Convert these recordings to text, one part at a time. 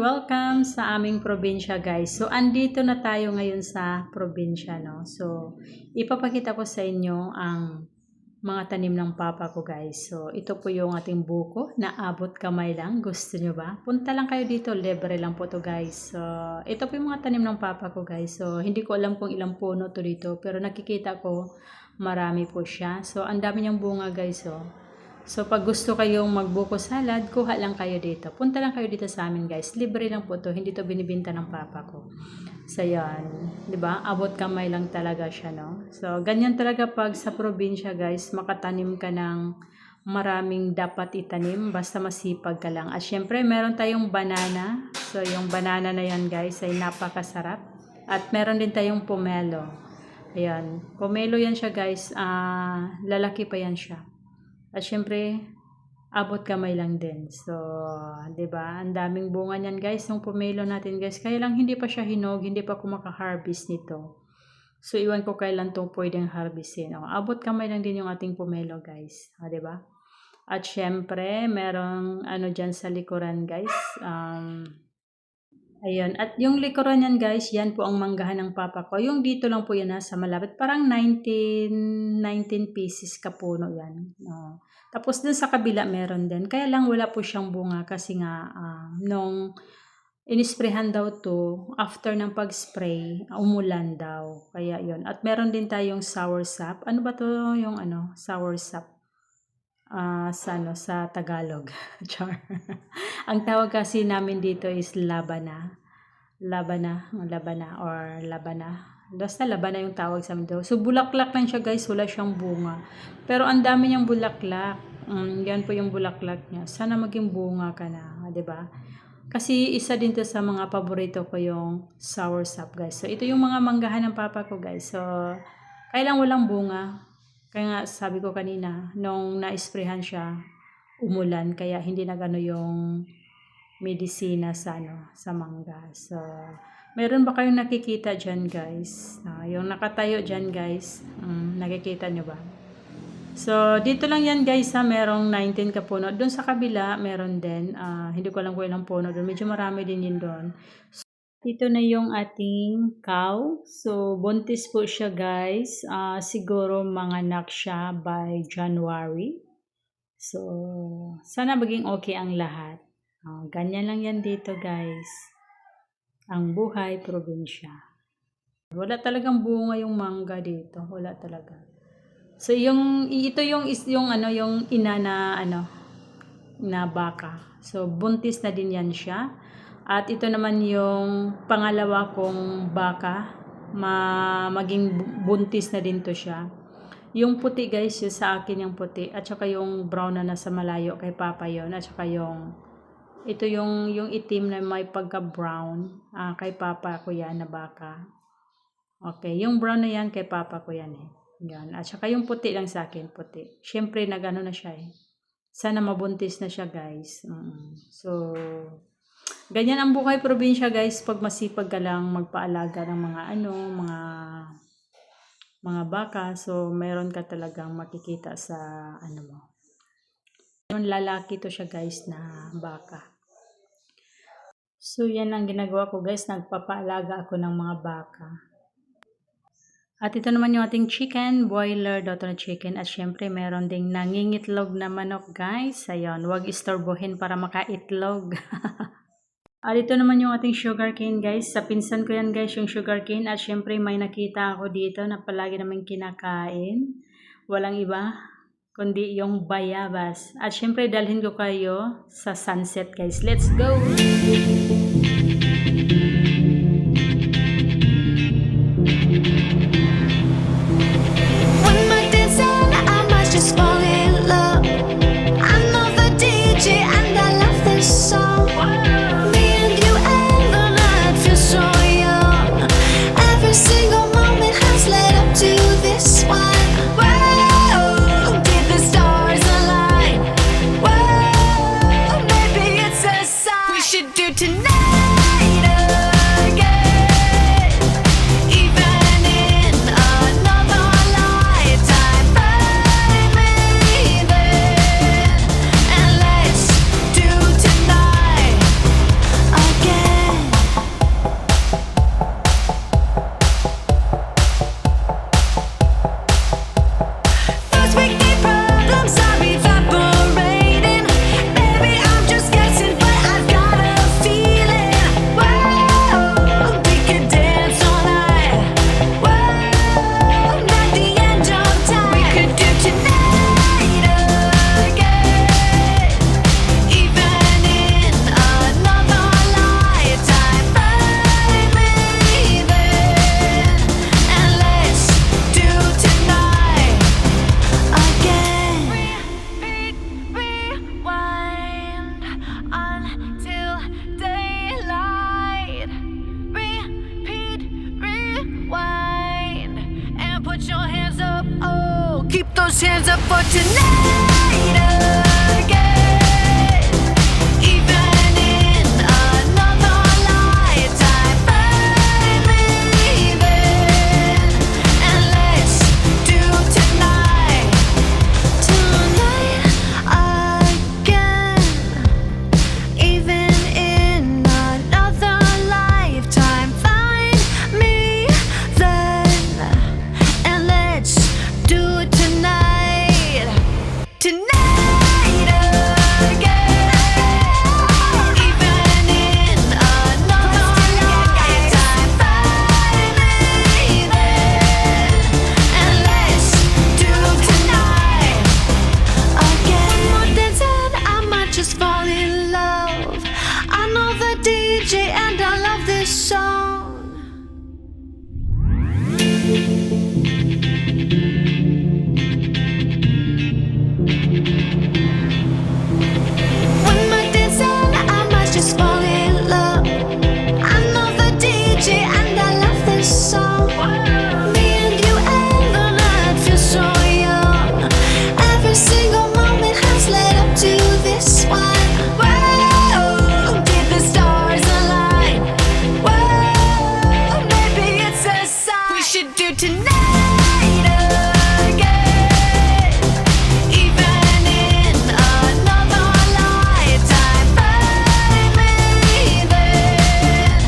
welcome sa aming probinsya guys. So andito na tayo ngayon sa probinsya, no. So ipapakita ko sa inyo ang mga tanim ng papa ko guys. So ito po yung ating buko na abot kamay lang. Gusto nyo ba? Punta lang kayo dito, libre lang po to guys. So ito po yung mga tanim ng papa ko guys. So hindi ko alam kung ilang puno to dito, pero nakikita ko marami po siya. So ang dami niyang bunga guys. So pag gusto kayong magbuko salad, kuha lang kayo dito. Punta lang kayo dito sa amin guys. Libre lang po to, hindi to binibenta ng papa ko. So yan, 'di ba? Abot kamay lang talaga siya, no. So ganyan talaga pag sa probinsya guys, makatanim ka ng maraming dapat itanim basta masipag ka lang. At syempre, meron tayong banana. So yung banana na yan guys ay napakasarap. At meron din tayong pomelo. Ayan, pomelo yan siya guys. Lalaki pa yan siya. At syempre, abot kamay lang din. So, 'di ba? Ang daming bunga niyan, guys, yung pomelo natin, guys. Kaya lang hindi pa siya hinog, hindi pa ako maka-harvest nito. So, iwan ko kailan 'to pwedeng harvestin. Abot kamay lang din yung ating pomelo, guys. 'Di ba? At syempre, merong ano diyan sa likuran, guys. Ayun. At yung likuran yan, guys, yan po ang manggahan ng papa ko. Yung dito lang po yan sa malapit. Parang 19 pieces kapuno yan. Tapos dun sa kabila meron din. Kaya lang wala po siyang bunga kasi nga nung inisprehan daw to, after ng pag-spray, umulan daw. Kaya yun. At meron din tayong soursop. Ano ba to yung soursop? Sa Tagalog. Char. Ang tawag kasi namin dito is labana. Labana or labana. Basta labana yung tawag sa amin daw. So bulaklak lang siya guys, wala siyang bunga. Pero ang dami niyang bulaklak. Yan po yung bulaklak niya. Sana maging bunga ka na, 'di ba? Kasi isa din to sa mga paborito ko yung soursop guys. So ito yung mga manggahan ng papa ko guys. So kailang walang bunga. Kaya nga sabi ko kanina, nung na-sprayhan siya, umulan, kaya hindi na gano yung medisina sa mangga. So, meron ba kayong nakikita dyan guys? Yung nakatayo dyan guys, nakikita nyo ba? So, dito lang yan guys merong 19 kapuno. Doon sa kabila, meron din. Hindi ko alam kung ilang puno doon. Medyo marami din yun doon. Ito na yung ating cow. So, buntis po siya guys. Siguro manganak siya by January. So, sana maging okay ang lahat. Ganyan lang yan dito guys. Ang buhay probinsya. Wala talagang bunga yung mangga dito. Wala talaga. So, ito yung ina na baka. So, buntis na din yan siya. At ito naman yung pangalawa kong baka, maging buntis na din to siya. Yung puti guys, yung sa akin yung puti, at saka yung brown na nasa malayo kay papa yon, at saka ito yung itim na may pagka-brown, kay papa ko yan na baka. Okay, yung brown na yan kay papa ko yan Yan. At saka yung puti lang sa akin, puti. Syempre nagano na siya Sana mabuntis na siya guys. So, ganyan ang buhay probinsya guys, pag masipag ka lang magpaalaga ng mga baka. So meron ka talagang makikita sa mo. Yung lalaki to siya guys na baka. So yan ang ginagawa ko guys, nagpapaalaga ako ng mga baka. At ito naman yung ating chicken, boiler daughter na chicken. At syempre meron ding nangingitlog na manok guys. Ayun, wag istorbohin para makaitlog. At ito naman yung ating sugarcane guys. Sa pinsan ko yan guys yung sugarcane. At syempre may nakita ako dito na palagi naman kinakain. Walang iba kundi yung bayabas. At syempre dalhin ko kayo sa sunset guys. Let's go! When my dance on, I must just fall in love. I know the DJ and I love this song. Single moment has led up to this one. Whoa, did the stars align? Whoa, maybe it's a sign. We should do tonight again, even in another lifetime. Find me there and let's hands up for tonight again. Even in another lifetime, find me then, and let's do tonight again. Even in another lifetime, find me then, and let's do it tonight. Tonight again. Even in another lifetime, find me then, and let's do tonight again. More dancing, I might just fall in love. I know the DJ and I love this song. When we're dancing, I might just fall in love. I know the DJ and I love this song. Me and you and the night feel so young. Every single moment has led up to this one. Whoa, did the stars align? Whoa, maybe it's a sign. We should do tonight again. Even in another lifetime, find me then,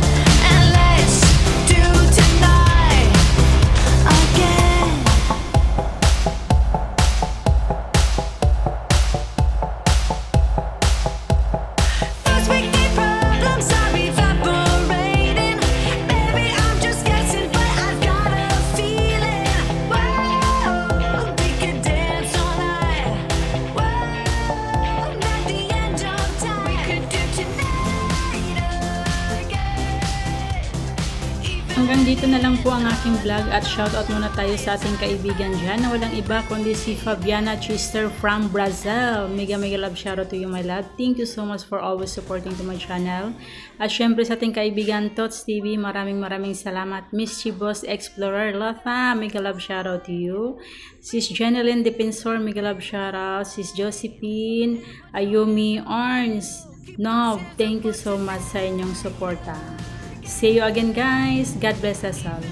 and let's do tonight again. First we get problems are evaporating. Maybe I'm just guessing, but I've got a feeling. Whoa, we could dance all night. Whoa, at the end of time, we could do tonight again. Hanggang dito na lang po ang aking vlog at shoutout muna tayo sa ating kaibigan dyan na walang iba kundi si Fabiana Chister from Brazil. Mega love shoutout to you, my love. Thank you so much for always supporting to my channel. At syempre sa ating kaibigan Tots TV, maraming salamat. Miss Chibos Explorer Lotha, mega love shoutout to you. Sis Jeneline Defensor, mega love shoutout. Sis Josephine Ayumi Orns, no, thank you so much sa inyong suporta. See you again guys. God bless us all.